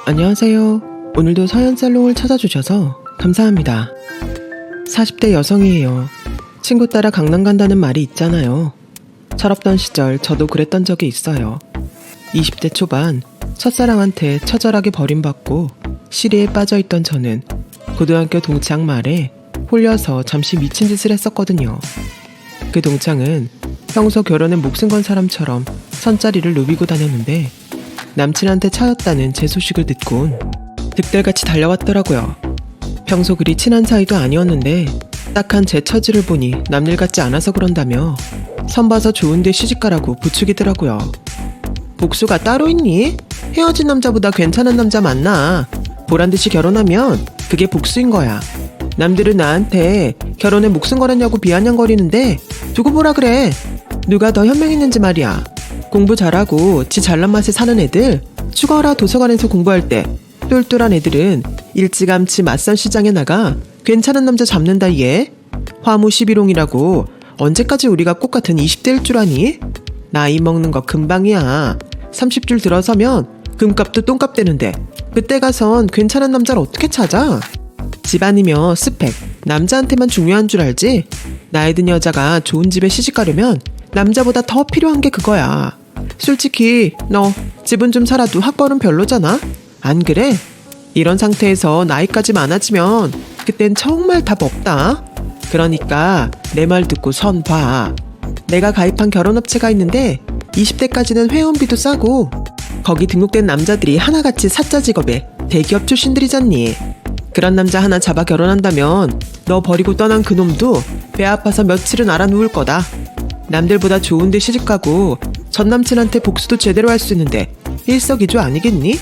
안녕하세요. 오늘도 서연살롱을 찾아주셔서 감사합니다. 40대 여성이에요. 친구 따라 강남 간다는 말이 있잖아요. 철없던 시절 저도 그랬던 적이 있어요. 20대 초반 첫사랑한테 처절하게 버림받고 시리에 빠져있던 저는 고등학교 동창 말에 홀려서 잠시 미친 짓을 했었거든요. 그 동창은 평소 결혼에 목숨 건 사람처럼 선자리를 누비고 다녔는데 남친한테 차였다는 제 소식을 듣곤 득달같이 달려왔더라고요. 평소 그리 친한 사이도 아니었는데 딱한 제 처지를 보니 남일 같지 않아서 그런다며 선봐서 좋은데 시집가라고 부추기더라고요. 복수가 따로 있니? 헤어진 남자보다 괜찮은 남자 만나. 보란듯이 결혼하면 그게 복수인 거야. 남들은 나한테 결혼에 목숨 걸었냐고 비아냥거리는데 두고 보라 그래. 누가 더 현명 있는지 말이야. 공부 잘하고 지 잘난 맛에 사는 애들, 죽어라 도서관에서 공부할 때 똘똘한 애들은 일찌감치 맞선 시장에 나가 괜찮은 남자 잡는다 얘. 화무 11홍이라고 언제까지 우리가 꽃같은 20대일 줄 아니? 나이 먹는 거 금방이야. 30줄 들어서면 금값도 똥값 되는데 그때 가선 괜찮은 남자를 어떻게 찾아? 집안이며 스펙, 남자한테만 중요한 줄 알지? 나이 든 여자가 좋은 집에 시집가려면 남자보다 더 필요한 게 그거야. 솔직히 너 집은 좀 살아도 학벌은 별로잖아? 안 그래? 이런 상태에서 나이까지 많아지면 그땐 정말 답 없다. 그러니까 내 말 듣고 선 봐. 내가 가입한 결혼업체가 있는데 20대까지는 회원비도 싸고 거기 등록된 남자들이 하나같이 사짜 직업에 대기업 출신들이잖니. 그런 남자 하나 잡아 결혼한다면 너 버리고 떠난 그놈도 배 아파서 며칠은 알아 누울 거다. 남들보다 좋은데 시집가고 전 남친한테 복수도 제대로 할 수 있는데 일석이조 아니겠니?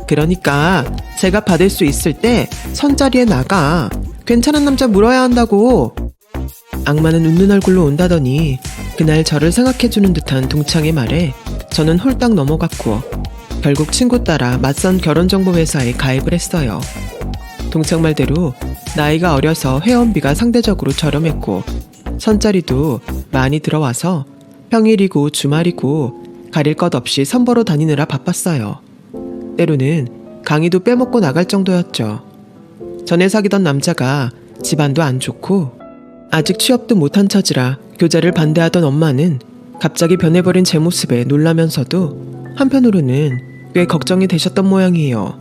그러니까 제가 받을 수 있을 때 선자리에 나가. 괜찮은 남자 물어야 한다고. 악마는 웃는 얼굴로 온다더니 그날 저를 생각해주는 듯한 동창의 말에 저는 홀딱 넘어갔고 결국 친구 따라 맞선 결혼정보회사에 가입을 했어요. 동창 말대로 나이가 어려서 회원비가 상대적으로 저렴했고 선자리도 많이 들어와서 평일이고 주말이고 가릴 것 없이 선보러 다니느라 바빴어요. 때로는 강의도 빼먹고 나갈 정도였죠. 전에 사귀던 남자가 집안도 안 좋고 아직 취업도 못한 처지라 교제를 반대하던 엄마는 갑자기 변해버린 제 모습에 놀라면서도 한편으로는 꽤 걱정이 되셨던 모양이에요.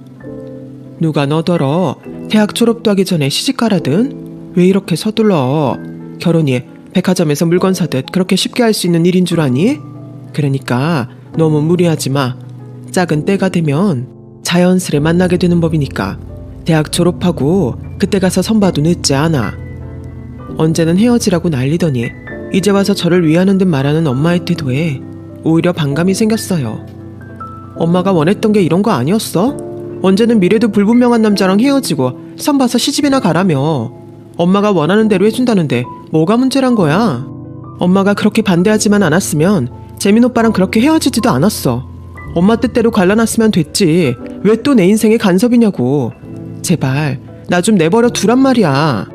누가 너더러 대학 졸업도 하기 전에 시집가라든? 왜 이렇게 서둘러? 결혼이 백화점에서 물건 사듯 그렇게 쉽게 할 수 있는 일인 줄 아니? 그러니까 너무 무리하지 마. 작은 때가 되면 자연스레 만나게 되는 법이니까 대학 졸업하고 그때 가서 선봐도 늦지 않아. 언제는 헤어지라고 난리더니 이제 와서 저를 위하는 듯 말하는 엄마의 태도에 오히려 반감이 생겼어요. 엄마가 원했던 게 이런 거 아니었어? 언제는 미래도 불분명한 남자랑 헤어지고 선봐서 시집이나 가라며. 엄마가 원하는 대로 해준다는데 뭐가 문제란 거야? 엄마가 그렇게 반대하지만 않았으면 재민 오빠랑 그렇게 헤어지지도 않았어. 엄마 뜻대로 갈라놨으면 됐지. 왜 또 내 인생에 간섭이냐고. 제발 나 좀 내버려 두란 말이야.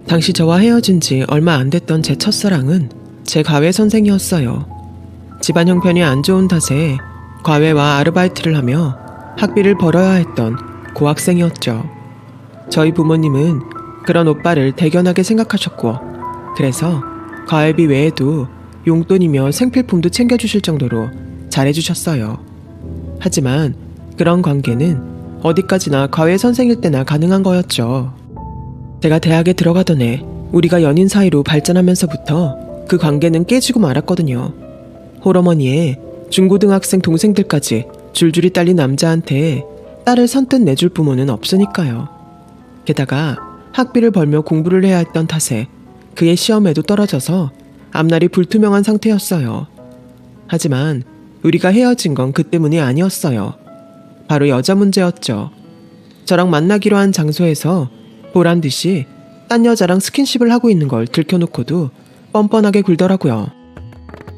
당시 저와 헤어진 지 얼마 안 됐던 제 첫사랑은 제 과외 선생이었어요. 집안 형편이 안 좋은 탓에 과외와 아르바이트를 하며 학비를 벌어야 했던 고학생이었죠. 저희 부모님은 그런 오빠를 대견하게 생각하셨고 그래서 과외비 외에도 용돈이며 생필품도 챙겨주실 정도로 잘해주셨어요. 하지만 그런 관계는 어디까지나 과외 선생일 때나 가능한 거였죠. 제가 대학에 들어가던 해 우리가 연인 사이로 발전하면서부터 그 관계는 깨지고 말았거든요. 홀어머니에 중고등학생 동생들까지 줄줄이 딸린 남자한테 딸을 선뜻 내줄 부모는 없으니까요. 게다가 학비를 벌며 공부를 해야 했던 탓에 그의 시험에도 떨어져서 앞날이 불투명한 상태였어요. 하지만 우리가 헤어진 건 그 때문이 아니었어요. 바로 여자 문제였죠. 저랑 만나기로 한 장소에서 보란듯이 딴 여자랑 스킨십을 하고 있는 걸 들켜놓고도 뻔뻔하게 굴더라고요.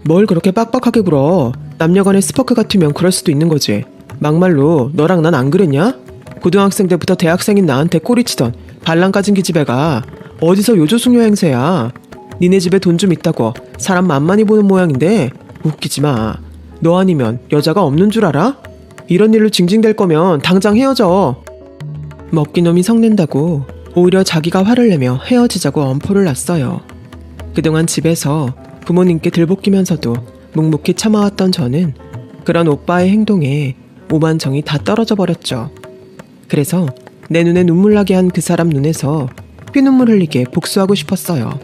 뭘 그렇게 빡빡하게 굴어. 남녀간의 스포크 같으면 그럴 수도 있는 거지. 막말로 너랑 난 안 그랬냐? 고등학생 때부터 대학생인 나한테 꼬리치던 발랑 까진 기집애가 어디서 요조숙녀 행세야. 니네 집에 돈 좀 있다고 사람 만만히 보는 모양인데 웃기지 마. 너 아니면 여자가 없는 줄 알아? 이런 일로 징징댈 거면 당장 헤어져. 먹기 놈이 성낸다고 오히려 자기가 화를 내며 헤어지자고 엄포를 놨어요. 그동안 집에서 부모님께 들볶이면서도 묵묵히 참아왔던 저는 그런 오빠의 행동에 오만정이 다 떨어져 버렸죠. 그래서 내 눈에 눈물 나게 한 그 사람 눈에서 피눈물 흘리게 복수하고 싶었어요.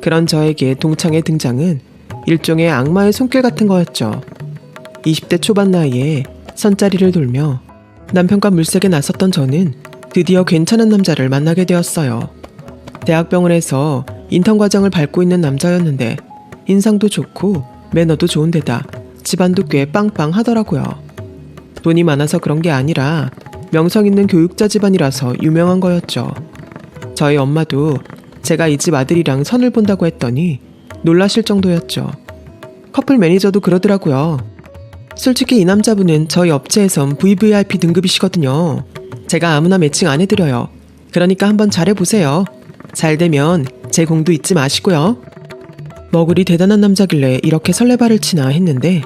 그런 저에게 동창의 등장은 일종의 악마의 손길 같은 거였죠. 20대 초반 나이에 선자리를 돌며 남편과 물색에 나섰던 저는 드디어 괜찮은 남자를 만나게 되었어요. 대학병원에서 인턴 과정을 밟고 있는 남자였는데 인상도 좋고 매너도 좋은 데다 집안도 꽤 빵빵하더라고요. 돈이 많아서 그런 게 아니라 명성 있는 교육자 집안이라서 유명한 거였죠. 저희 엄마도 제가 이 집 아들이랑 선을 본다고 했더니 놀라실 정도였죠. 커플 매니저도 그러더라고요. 솔직히 이 남자분은 저희 업체에선 VVIP 등급이시거든요. 제가 아무나 매칭 안 해드려요. 그러니까 한번 잘해보세요. 잘 되면 제 공도 잊지 마시고요. 머글이 대단한 남자길래 이렇게 설레발을 치나 했는데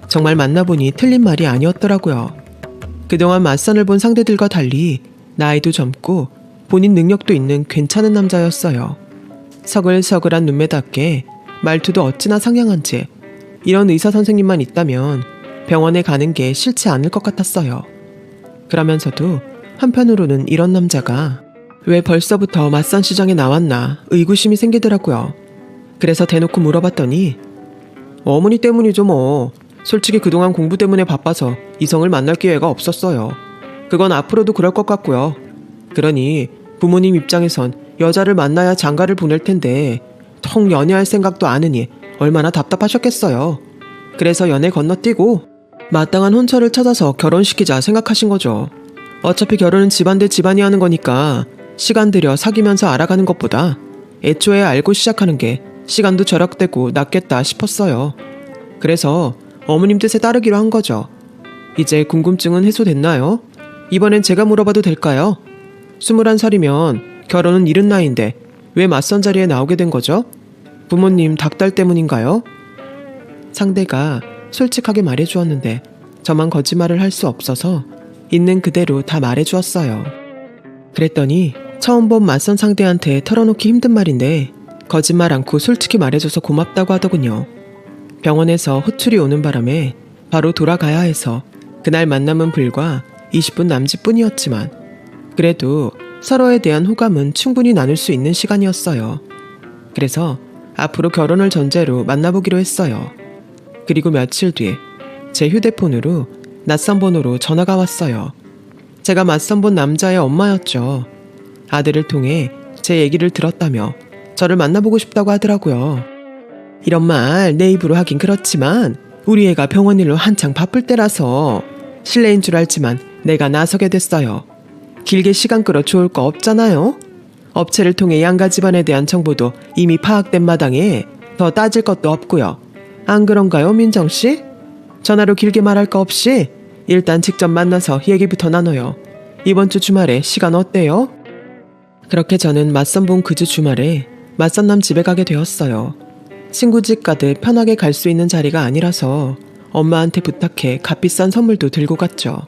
정말 만나보니 틀린 말이 아니었더라고요. 그동안 맞선을 본 상대들과 달리 나이도 젊고 본인 능력도 있는 괜찮은 남자였어요. 서글서글한 눈매답게 말투도 어찌나 상냥한지 이런 의사 선생님만 있다면 병원에 가는 게 싫지 않을 것 같았어요. 그러면서도 한편으로는 이런 남자가 왜 벌써부터 맞선 시장에 나왔나 의구심이 생기더라고요. 그래서 대놓고 물어봤더니 어머니 때문이죠 뭐. 솔직히 그동안 공부 때문에 바빠서 이성을 만날 기회가 없었어요. 그건 앞으로도 그럴 것 같고요. 그러니 부모님 입장에선 여자를 만나야 장가를 보낼 텐데 통 연애할 생각도 안 하니 얼마나 답답하셨겠어요. 그래서 연애 건너뛰고 마땅한 혼처를 찾아서 결혼시키자 생각하신 거죠. 어차피 결혼은 집안 대 집안이 하는 거니까 시간 들여 사귀면서 알아가는 것보다 애초에 알고 시작하는 게 시간도 절약되고 낫겠다 싶었어요. 그래서 어머님 뜻에 따르기로 한 거죠. 이제 궁금증은 해소됐나요? 이번엔 제가 물어봐도 될까요? 21살이면 결혼은 이른 나이인데 왜 맞선 자리에 나오게 된 거죠? 부모님 닭달 때문인가요? 상대가 솔직하게 말해주었는데 저만 거짓말을 할 수 없어서 있는 그대로 다 말해주었어요. 그랬더니 처음 본 맞선 상대한테 털어놓기 힘든 말인데 거짓말 않고 솔직히 말해줘서 고맙다고 하더군요. 병원에서 호출이 오는 바람에 바로 돌아가야 해서 그날 만남은 불과 20분 남짓뿐이었지만 그래도 서로에 대한 호감은 충분히 나눌 수 있는 시간이었어요. 그래서 앞으로 결혼을 전제로 만나보기로 했어요. 그리고 며칠 뒤 제 휴대폰으로 낯선 번호로 전화가 왔어요. 제가 맞선 본 남자의 엄마였죠. 아들을 통해 제 얘기를 들었다며 저를 만나보고 싶다고 하더라고요. 이런 말 내 입으로 하긴 그렇지만 우리 애가 병원 일로 한창 바쁠 때라서 실례인 줄 알지만 내가 나서게 됐어요. 길게 시간 끌어 좋을 거 없잖아요. 업체를 통해 양가 집안에 대한 정보도 이미 파악된 마당에 더 따질 것도 없고요. 안 그런가요, 민정씨? 전화로 길게 말할 거 없이 일단 직접 만나서 얘기부터 나눠요. 이번 주 주말에 시간 어때요? 그렇게 저는 맞선 본 그 주 주말에 맞선남 집에 가게 되었어요. 친구 집 가듯 편하게 갈 수 있는 자리가 아니라서 엄마한테 부탁해 값비싼 선물도 들고 갔죠.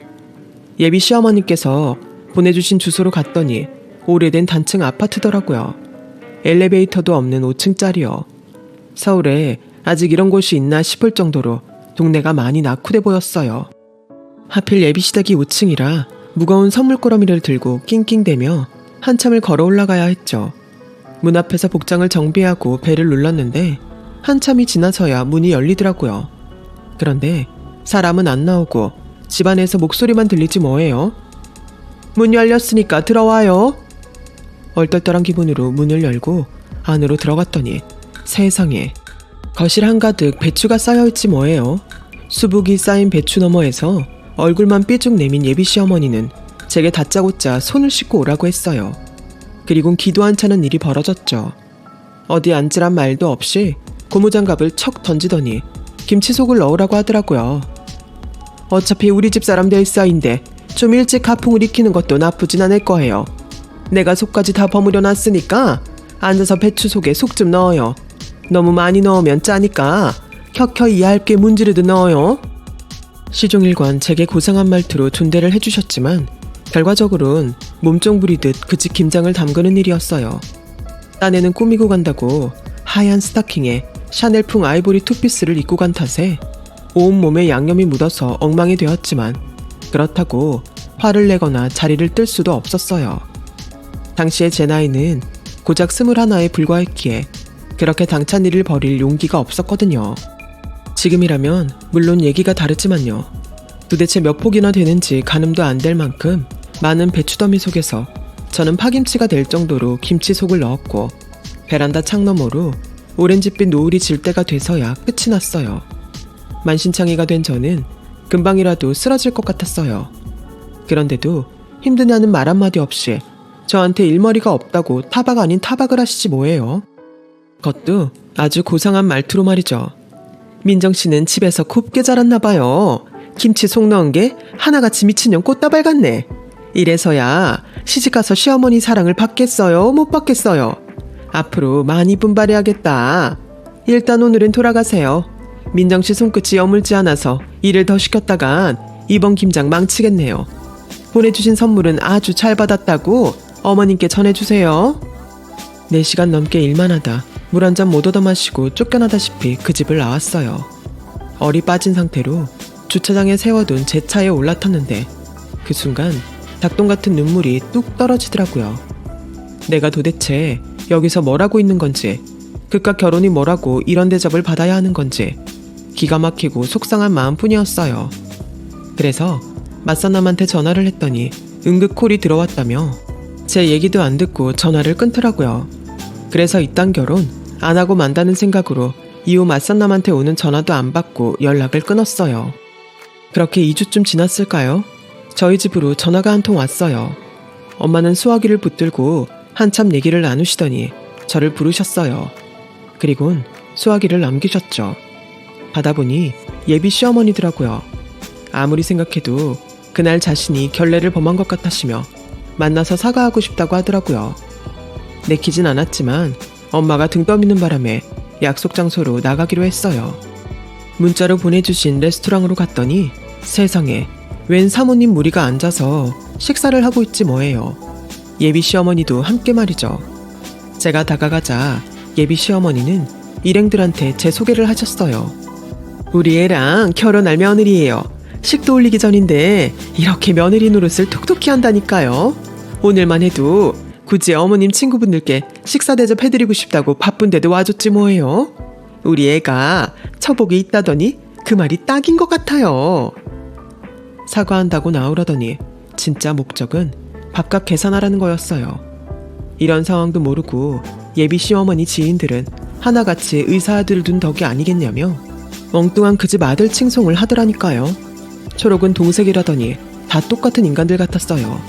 예비 시어머니께서 보내주신 주소로 갔더니 오래된 단층 아파트더라고요. 엘리베이터도 없는 5층짜리요. 서울에 아직 이런 곳이 있나 싶을 정도로 동네가 많이 낙후돼 보였어요. 하필 예비시댁이 5층이라 무거운 선물꾸러미를 들고 낑낑대며 한참을 걸어 올라가야 했죠. 문 앞에서 복장을 정비하고 벨을 눌렀는데 한참이 지나서야 문이 열리더라고요. 그런데 사람은 안 나오고 집안에서 목소리만 들리지 뭐예요. 문 열렸으니까 들어와요. 얼떨떨한 기분으로 문을 열고 안으로 들어갔더니 세상에 거실 한가득 배추가 쌓여있지 뭐예요. 수북이 쌓인 배추 너머에서 얼굴만 삐죽 내민 예비 시어머니는 제게 다짜고짜 손을 씻고 오라고 했어요. 그리곤 기도 안 차는 일이 벌어졌죠. 어디 앉으란 말도 없이 고무장갑을 척 던지더니 김치속을 넣으라고 하더라고요. 어차피 우리 집 사람 될 사이인데 좀 일찍 가풍을 익히는 것도 나쁘진 않을 거예요. 내가 속까지 다 버무려 놨으니까 앉아서 배추 속에 속 좀 넣어요. 너무 많이 넣으면 짜니까 켜켜이 얇게 문지르듯 넣어요. 시종일관 제게 고상한 말투로 존대를 해주셨지만 결과적으로는 몸종 부리듯 그 집 김장을 담그는 일이었어요. 딴에는 꾸미고 간다고 하얀 스타킹에 샤넬풍 아이보리 투피스를 입고 간 탓에 온몸에 양념이 묻어서 엉망이 되었지만 그렇다고 화를 내거나 자리를 뜰 수도 없었어요. 당시에 제 나이는 고작 21에 불과했기에 그렇게 당찬 일을 벌일 용기가 없었거든요. 지금이라면 물론 얘기가 다르지만요. 도대체 몇 폭이나 되는지 가늠도 안 될 만큼 많은 배추더미 속에서 저는 파김치가 될 정도로 김치속을 넣었고 베란다 창너머로 오렌지빛 노을이 질 때가 돼서야 끝이 났어요. 만신창이가 된 저는 금방이라도 쓰러질 것 같았어요. 그런데도 힘드냐는 말 한마디 없이 저한테 일머리가 없다고 타박 아닌 타박을 하시지 뭐예요. 그것도 아주 고상한 말투로 말이죠. 민정씨는 집에서 곱게 자랐나 봐요. 김치 속 넣은 게 하나같이 미친년 꽃다발 같네. 이래서야 시집가서 시어머니 사랑을 받겠어요? 못 받겠어요? 앞으로 많이 분발해야겠다. 일단 오늘은 돌아가세요. 민정씨 손끝이 여물지 않아서 일을 더 시켰다간 이번 김장 망치겠네요. 보내주신 선물은 아주 잘 받았다고 어머님께 전해주세요. 4시간 넘게 일만 하다 물 한 잔 못 얻어 마시고 쫓겨나다시피 그 집을 나왔어요. 얼이 빠진 상태로 주차장에 세워둔 제 차에 올라탔는데 그 순간 닭똥 같은 눈물이 뚝 떨어지더라고요. 내가 도대체 여기서 뭘 하고 있는 건지, 그깟 결혼이 뭐라고 이런 대접을 받아야 하는 건지 기가 막히고 속상한 마음뿐이었어요. 그래서 맞선남한테 전화를 했더니 응급 콜이 들어왔다며 제 얘기도 안 듣고 전화를 끊더라고요. 그래서 이딴 결혼 안 하고 만다는 생각으로 이후 맞선남한테 오는 전화도 안 받고 연락을 끊었어요. 그렇게 2주쯤 지났을까요? 저희 집으로 전화가 한 통 왔어요. 엄마는 수화기를 붙들고 한참 얘기를 나누시더니 저를 부르셨어요. 그리곤 수화기를 남기셨죠. 받아보니 예비 시어머니더라고요. 아무리 생각해도 그날 자신이 결례를 범한 것 같았으며 만나서 사과하고 싶다고 하더라고요. 내키진 않았지만 엄마가 등 떠미는 바람에 약속 장소로 나가기로 했어요. 문자로 보내주신 레스토랑으로 갔더니 세상에 웬 사모님 무리가 앉아서 식사를 하고 있지 뭐예요. 예비 시어머니도 함께 말이죠. 제가 다가가자 예비 시어머니는 일행들한테 제 소개를 하셨어요. 우리 애랑 결혼할 며느리예요. 식도 올리기 전인데 이렇게 며느리 노릇을 톡톡히 한다니까요. 오늘만 해도 굳이 어머님 친구분들께 식사 대접해드리고 싶다고 바쁜데도 와줬지 뭐예요. 우리 애가 처복이 있다더니 그 말이 딱인 것 같아요. 사과한다고 나오라더니 진짜 목적은 밥값 계산하라는 거였어요. 이런 상황도 모르고 예비 시어머니 지인들은 하나같이 의사 아들을 둔 덕이 아니겠냐며 엉뚱한 그 집 아들 칭송을 하더라니까요. 초록은 동색이라더니 다 똑같은 인간들 같았어요.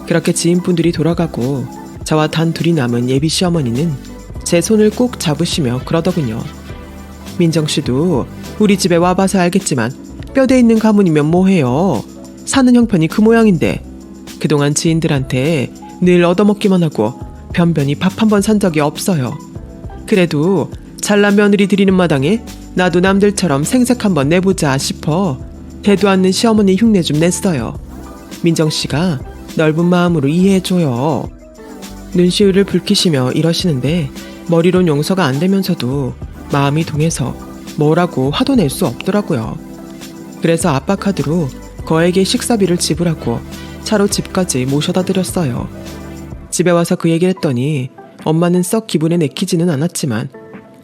그렇게 지인분들이 돌아가고 저와 단 둘이 남은 예비 시어머니는 제 손을 꼭 잡으시며 그러더군요. 민정씨도 우리 집에 와봐서 알겠지만 뼈대 있는 가문이면 뭐해요. 사는 형편이 그 모양인데 그동안 지인들한테 늘 얻어먹기만 하고 변변히 밥 한 번 산 적이 없어요. 그래도 잘난 며느리 드리는 마당에 나도 남들처럼 생색 한번 내보자 싶어 대도 않는 시어머니 흉내 좀 냈어요. 민정씨가 넓은 마음으로 이해해줘요. 눈시울을 붉히시며 이러시는데 머리론 용서가 안 되면서도 마음이 동해서 뭐라고 화도 낼 수 없더라고요. 그래서 아빠 카드로 거액의 식사비를 지불하고 차로 집까지 모셔다 드렸어요. 집에 와서 그 얘기를 했더니 엄마는 썩 기분에 내키지는 않았지만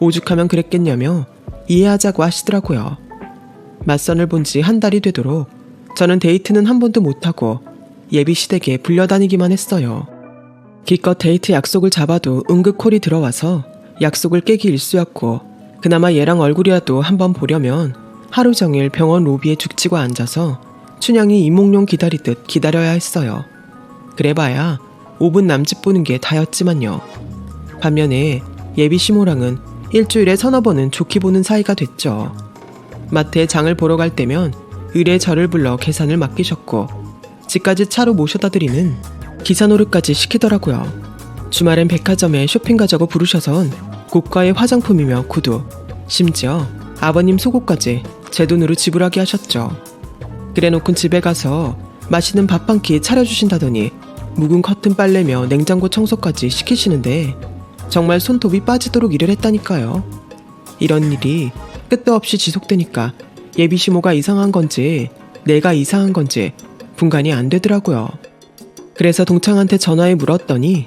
오죽하면 그랬겠냐며 이해하자고 하시더라고요. 맞선을 본 지 한 달이 되도록 저는 데이트는 한 번도 못하고 예비 시댁에 불려다니기만 했어요. 기껏 데이트 약속을 잡아도 응급콜이 들어와서 약속을 깨기 일쑤였고 그나마 얘랑 얼굴이라도 한번 보려면 하루 종일 병원 로비에 죽치고 앉아서 춘향이 이몽룡 기다리듯 기다려야 했어요. 그래봐야 5분 남짓 보는 게 다였지만요. 반면에 예비 시모랑은 일주일에 서너 번은 좋게 보는 사이가 됐죠. 마트에 장을 보러 갈 때면 의뢰 저를 불러 계산을 맡기셨고 집까지 차로 모셔다 드리는 기사 노릇까지 시키더라고요. 주말엔 백화점에 쇼핑 가자고 부르셔선 고가의 화장품이며 구두, 심지어 아버님 속옷까지 제 돈으로 지불하게 하셨죠. 그래놓곤 집에 가서 맛있는 밥 한 끼 차려주신다더니 묵은 커튼 빨래며 냉장고 청소까지 시키시는데 정말 손톱이 빠지도록 일을 했다니까요. 이런 일이 끝도 없이 지속되니까 예비 시모가 이상한 건지 내가 이상한 건지 분간이 안 되더라고요. 그래서 동창한테 전화해 물었더니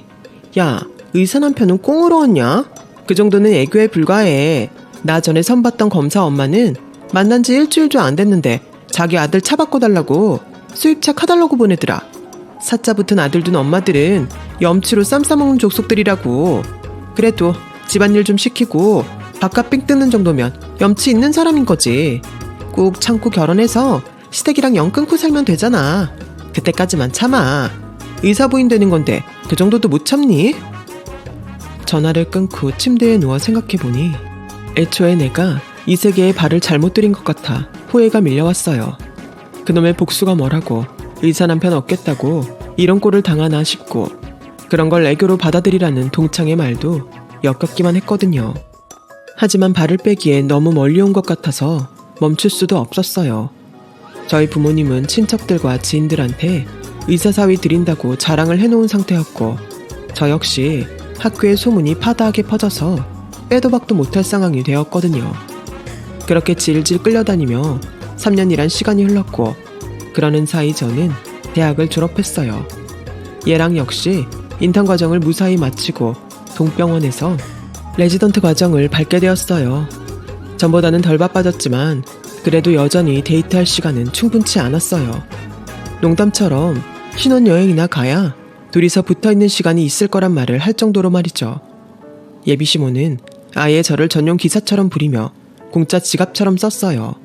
야, 의사 남편은 꽁으로 왔냐? 그 정도는 애교에 불과해. 나 전에 선봤던 검사 엄마는 만난 지 일주일도 안 됐는데 자기 아들 차 바꿔달라고 수입차 카달로그 보내더라. 사자 붙은 아들 둔 엄마들은 염치로 쌈 싸먹는 족속들이라고. 그래도 집안일 좀 시키고 바깥 삥 뜯는 정도면 염치 있는 사람인 거지. 꾹 참고 결혼해서 시댁이랑 영 끊고 살면 되잖아. 그때까지만 참아. 의사 부인 되는 건데 그 정도도 못 참니? 전화를 끊고 침대에 누워 생각해보니 애초에 내가 이 세계에 발을 잘못 들인 것 같아 후회가 밀려왔어요. 그놈의 복수가 뭐라고 의사 남편 얻겠다고 이런 꼴을 당하나 싶고 그런 걸 애교로 받아들이라는 동창의 말도 역겹기만 했거든요. 하지만 발을 빼기에 너무 멀리 온 것 같아서 멈출 수도 없었어요. 저희 부모님은 친척들과 지인들한테 의사사위 드린다고 자랑을 해놓은 상태였고 저 역시 학교에 소문이 파다하게 퍼져서 빼도 박도 못할 상황이 되었거든요. 그렇게 질질 끌려다니며 3년이란 시간이 흘렀고 그러는 사이 저는 대학을 졸업했어요. 얘랑 역시 인턴 과정을 무사히 마치고 동병원에서 레지던트 과정을 밟게 되었어요. 전보다는 덜 바빠졌지만 그래도 여전히 데이트할 시간은 충분치 않았어요. 농담처럼 신혼여행이나 가야 둘이서 붙어있는 시간이 있을 거란 말을 할 정도로 말이죠. 예비시모는 아예 저를 전용 기사처럼 부리며 공짜 지갑처럼 썼어요.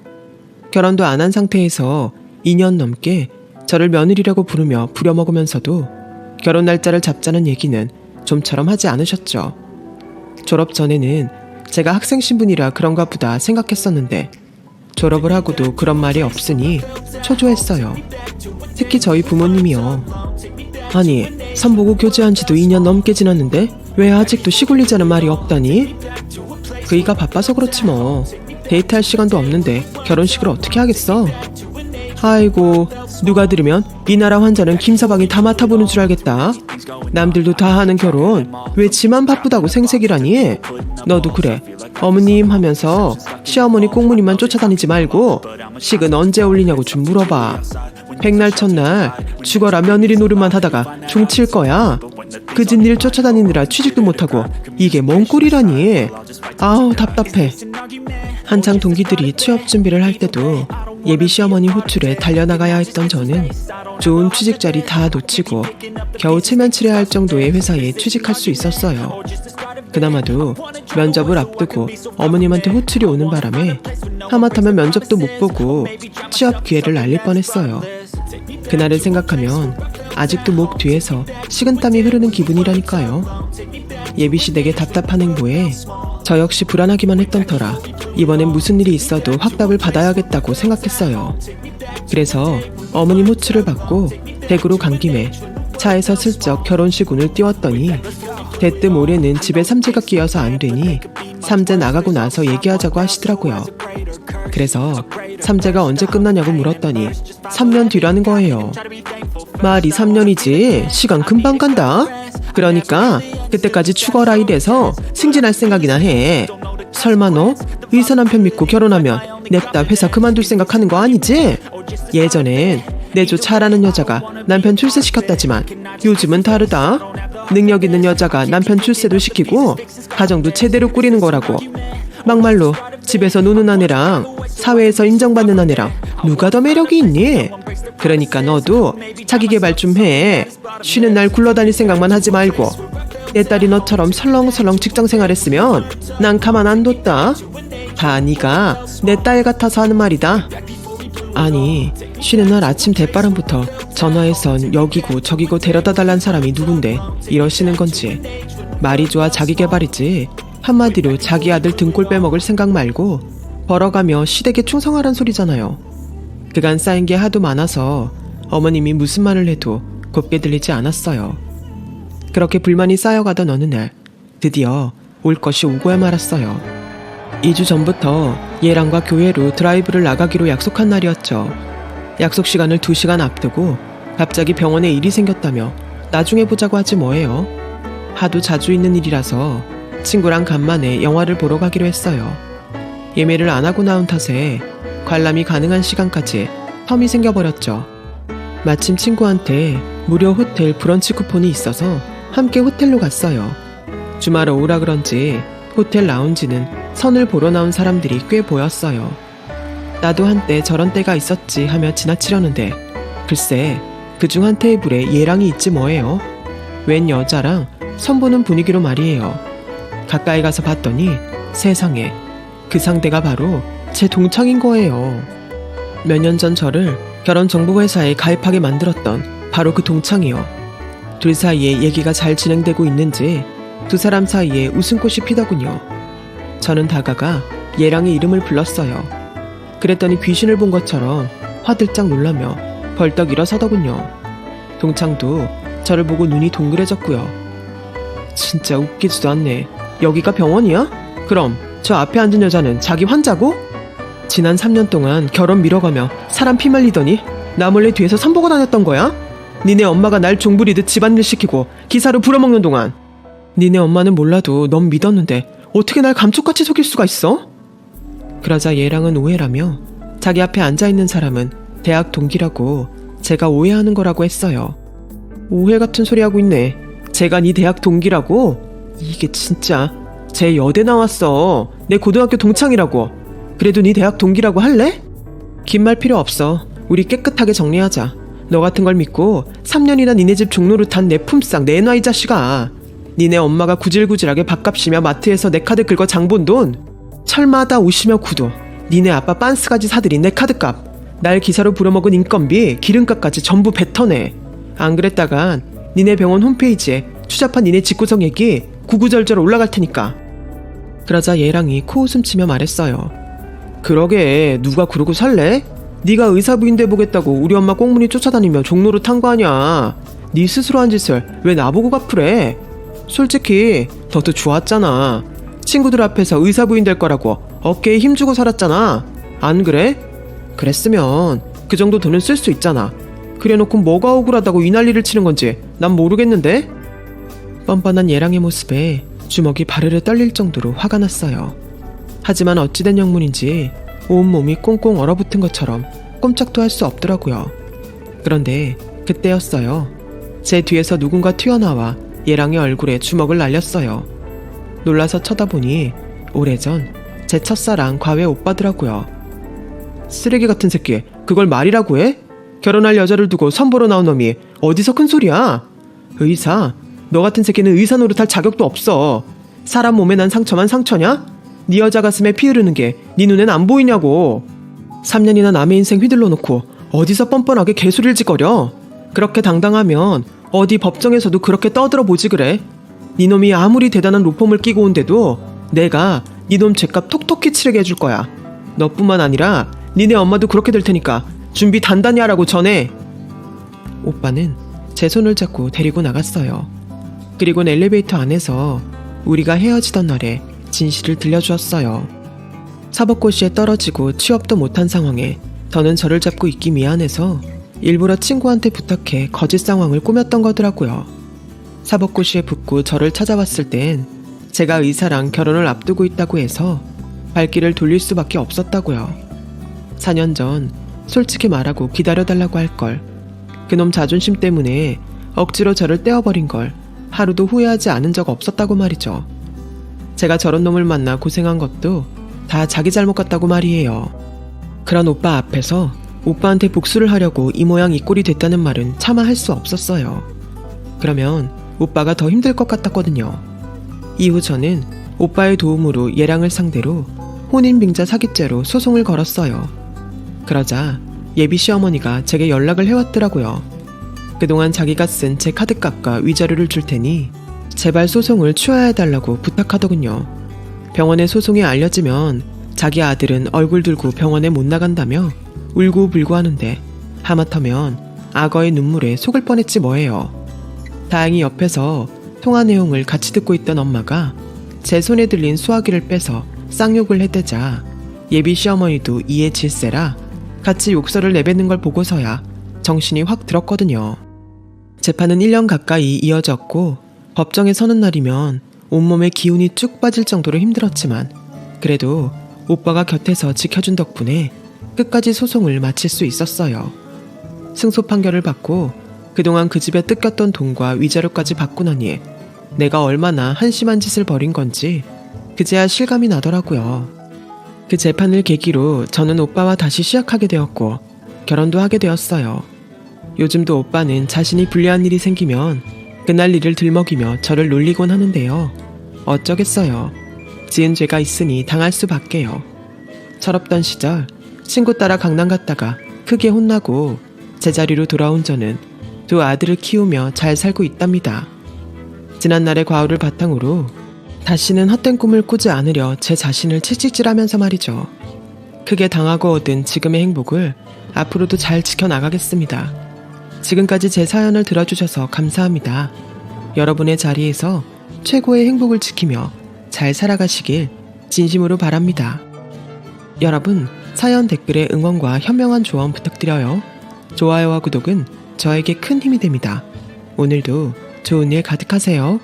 결혼도 안 한 상태에서 2년 넘게 저를 며느리라고 부르며 부려먹으면서도 결혼 날짜를 잡자는 얘기는 좀처럼 하지 않으셨죠. 졸업 전에는 제가 학생 신분이라 그런가 보다 생각했었는데 졸업을 하고도 그런 말이 없으니 초조했어요. 특히 저희 부모님이요. 아니, 선보고 교제한 지도 2년 넘게 지났는데 왜 아직도 시골리자는 말이 없다니? 그이가 바빠서 그렇지 뭐. 데이트할 시간도 없는데 결혼식을 어떻게 하겠어? 아이고, 누가 들으면 이 나라 환자는 김서방이 다 맡아보는 줄 알겠다. 남들도 다 하는 결혼 왜 지만 바쁘다고 생색이라니? 너도 그래. 어머님 하면서 시어머니 꽁무니만 쫓아다니지 말고 식은 언제 올리냐고 좀 물어봐. 백날 첫날 죽어라 며느리 노릇만 하다가 종칠 거야. 그진 일 쫓아다니느라 취직도 못하고 이게 뭔 꼴이라니. 아우 답답해. 한창 동기들이 취업 준비를 할 때도 예비 시어머니 호출에 달려나가야 했던 저는 좋은 취직 자리 다 놓치고 겨우 체면치레 할 정도의 회사에 취직할 수 있었어요. 그나마도 면접을 앞두고 어머님한테 호출이 오는 바람에 하마터면 면접도 못 보고 취업 기회를 날릴 뻔했어요. 그날을 생각하면 아직도 목 뒤에서 식은땀이 흐르는 기분이라니까요. 예비시댁의 답답한 행보에 저 역시 불안하기만 했던 터라 이번엔 무슨 일이 있어도 확답을 받아야겠다고 생각했어요. 그래서 어머님 호출을 받고 댁으로 간 김에 차에서 슬쩍 결혼식 운을 띄웠더니 대뜸 올해는 집에 삼재가 끼어서 안 되니 삼재 나가고 나서 얘기하자고 하시더라고요. 그래서 삼재가 언제 끝나냐고 물었더니 3년 뒤라는 거예요. 말이 3년이지 시간 금방 간다. 그러니까 그때까지 죽어라 이래서 승진할 생각이나 해. 설마 너 의사 남편 믿고 결혼하면 냅다 회사 그만둘 생각하는 거 아니지? 예전엔 내조 잘하는 여자가 남편 출세시켰다지만 요즘은 다르다. 능력 있는 여자가 남편 출세도 시키고 가정도 제대로 꾸리는 거라고. 막말로 집에서 노는 아내랑 사회에서 인정받는 아내랑 누가 더 매력이 있니? 그러니까 너도 자기계발 좀 해. 쉬는 날 굴러다닐 생각만 하지 말고. 내 딸이 너처럼 설렁설렁 직장생활했으면 난 가만 안 뒀다. 다 네가 내 딸 같아서 하는 말이다. 아니, 쉬는 날 아침 대바람부터 전화해선 여기고 저기고 데려다 달란 사람이 누군데 이러시는 건지. 말이 좋아 자기계발이지 한마디로 자기 아들 등골 빼먹을 생각 말고 벌어가며 시댁에 충성하란 소리잖아요. 그간 쌓인 게 하도 많아서 어머님이 무슨 말을 해도 곱게 들리지 않았어요. 그렇게 불만이 쌓여가던 어느 날 드디어 올 것이 오고야 말았어요. 2주 전부터 얘랑과 교회로 드라이브를 나가기로 약속한 날이었죠. 약속 시간을 2시간 앞두고 갑자기 병원에 일이 생겼다며 나중에 보자고 하지 뭐예요. 하도 자주 있는 일이라서 친구랑 간만에 영화를 보러 가기로 했어요. 예매를 안 하고 나온 탓에 관람이 가능한 시간까지 텀이 생겨버렸죠. 마침 친구한테 무료 호텔 브런치 쿠폰이 있어서 함께 호텔로 갔어요. 주말 오후라 그런지 호텔 라운지는 선을 보러 나온 사람들이 꽤 보였어요. 나도 한때 저런 때가 있었지 하며 지나치려는데 글쎄 그중 한 테이블에 얘랑이 있지 뭐예요. 웬 여자랑 선보는 분위기로 말이에요. 가까이 가서 봤더니 세상에 그 상대가 바로 제 동창인 거예요. 몇 년 전 저를 결혼정보회사에 가입하게 만들었던 바로 그 동창이요. 둘 사이에 얘기가 잘 진행되고 있는지 두 사람 사이에 웃음꽃이 피더군요. 저는 다가가 얘랑의 이름을 불렀어요. 그랬더니 귀신을 본 것처럼 화들짝 놀라며 벌떡 일어서더군요. 동창도 저를 보고 눈이 동그래졌고요. 진짜 웃기지도 않네. 여기가 병원이야? 그럼 저 앞에 앉은 여자는 자기 환자고? 지난 3년 동안 결혼 미뤄가며 사람 피말리더니 나 몰래 뒤에서 선보고 다녔던 거야? 니네 엄마가 날 종부리듯 집안일 시키고 기사로 불어먹는 동안. 니네 엄마는 몰라도 넌 믿었는데 어떻게 날 감쪽같이 속일 수가 있어? 그러자 얘랑은 오해라며 자기 앞에 앉아있는 사람은 대학 동기라고 제가 오해하는 거라고 했어요. 오해 같은 소리 하고 있네. 제가 네 대학 동기라고? 이게 진짜 제 여대 나왔어. 내 고등학교 동창이라고. 그래도 네 대학 동기라고 할래? 긴 말 필요 없어. 우리 깨끗하게 정리하자. 너 같은 걸 믿고 3년이나 니네 집 종노릇한 내 품삯 내놔 이 자식아. 니네 엄마가 구질구질하게 밥값이며 마트에서 내 카드 긁어 장본 돈, 철마다 옷이며 구두, 니네 아빠 빤스까지 사들인 내 카드값, 날 기사로 불어먹은 인건비, 기름값까지 전부 뱉어내. 안 그랬다간 니네 병원 홈페이지에 추잡한 니네 집구석 얘기 구구절절 올라갈 테니까. 그러자 얘랑이 코웃음치며 말했어요. 그러게 누가 그러고 살래? 네가 의사 부인 돼보겠다고 우리 엄마 꽁무니 쫓아다니며 종로를 탄 거 아니야. 네 스스로 한 짓을 왜 나보고 갚으래? 솔직히 너도 좋았잖아. 친구들 앞에서 의사 부인 될 거라고 어깨에 힘주고 살았잖아. 안 그래? 그랬으면 그 정도 돈은 쓸 수 있잖아. 그래놓고 뭐가 억울하다고 이 난리를 치는 건지 난 모르겠는데? 뻔뻔한 얘랑의 모습에 주먹이 바르르 떨릴 정도로 화가 났어요. 하지만 어찌된 영문인지 온몸이 꽁꽁 얼어붙은 것처럼 꼼짝도 할 수 없더라고요. 그런데 그때였어요. 제 뒤에서 누군가 튀어나와 얘랑의 얼굴에 주먹을 날렸어요. 놀라서 쳐다보니 오래전 제 첫사랑 과외 오빠더라고요. 쓰레기 같은 새끼, 그걸 말이라고 해? 결혼할 여자를 두고 선보러 나온 놈이 어디서 큰 소리야? 의사? 너 같은 새끼는 의사 노릇할 자격도 없어. 사람 몸에 난 상처만 상처냐? 네 여자 가슴에 피 흐르는 게 네 눈엔 안 보이냐고. 3년이나 남의 인생 휘둘러 놓고 어디서 뻔뻔하게 개소리를 짓거려. 그렇게 당당하면 어디 법정에서도 그렇게 떠들어 보지 그래. 네 놈이 아무리 대단한 로펌을 끼고 온데도 내가 네 놈 죗값 톡톡히 치르게 해줄 거야. 너뿐만 아니라 니네 엄마도 그렇게 될 테니까 준비 단단히 하라고 전해. 오빠는 제 손을 잡고 데리고 나갔어요. 그리고는 엘리베이터 안에서 우리가 헤어지던 날에 진실을 들려주었어요. 사법고시에 떨어지고 취업도 못한 상황에 더는 저를 잡고 있기 미안해서 일부러 친구한테 부탁해 거짓 상황을 꾸몄던 거더라고요. 사법고시에 붙고 저를 찾아왔을 땐 제가 의사랑 결혼을 앞두고 있다고 해서 발길을 돌릴 수밖에 없었다고요. 4년 전 솔직히 말하고 기다려달라고 할 걸. 그놈 자존심 때문에 억지로 저를 떼어버린 걸 하루도 후회하지 않은 적 없었다고 말이죠. 제가 저런 놈을 만나 고생한 것도 다 자기 잘못 같다고 말이에요. 그런 오빠 앞에서 오빠한테 복수를 하려고 이 모양 이 꼴이 됐다는 말은 차마 할 수 없었어요. 그러면 오빠가 더 힘들 것 같았거든요. 이후 저는 오빠의 도움으로 얘랑을 상대로 혼인빙자 사기죄로 소송을 걸었어요. 그러자 예비 시어머니가 제게 연락을 해왔더라고요. 그동안 자기가 쓴 제 카드값과 위자료를 줄 테니 제발 소송을 취하해달라고 부탁하더군요. 병원에 소송이 알려지면 자기 아들은 얼굴 들고 병원에 못 나간다며 울고불고 하는데 하마터면 악어의 눈물에 속을 뻔했지 뭐예요. 다행히 옆에서 통화 내용을 같이 듣고 있던 엄마가 제 손에 들린 수화기를 빼서 쌍욕을 해대자 예비 시어머니도 이에 질세라 같이 욕설을 내뱉는 걸 보고서야 정신이 확 들었거든요. 재판은 1년 가까이 이어졌고 법정에 서는 날이면 온몸에 기운이 쭉 빠질 정도로 힘들었지만 그래도 오빠가 곁에서 지켜준 덕분에 끝까지 소송을 마칠 수 있었어요. 승소 판결을 받고 그동안 그 집에 뜯겼던 돈과 위자료까지 받고 나니 내가 얼마나 한심한 짓을 벌인 건지 그제야 실감이 나더라고요. 그 재판을 계기로 저는 오빠와 다시 시작하게 되었고 결혼도 하게 되었어요. 요즘도 오빠는 자신이 불리한 일이 생기면 그날 일을 들먹이며 저를 놀리곤 하는데요. 어쩌겠어요. 지은 죄가 있으니 당할 수밖에요. 철없던 시절 친구 따라 강남 갔다가 크게 혼나고 제자리로 돌아온 저는 두 아들을 키우며 잘 살고 있답니다. 지난날의 과오를 바탕으로 다시는 헛된 꿈을 꾸지 않으려 제 자신을 채찍질하면서 말이죠. 크게 당하고 얻은 지금의 행복을 앞으로도 잘 지켜나가겠습니다. 지금까지 제 사연을 들어주셔서 감사합니다. 여러분의 자리에서 최고의 행복을 지키며 잘 살아가시길 진심으로 바랍니다. 여러분, 사연 댓글에 응원과 현명한 조언 부탁드려요. 좋아요와 구독은 저에게 큰 힘이 됩니다. 오늘도 좋은 일 가득하세요.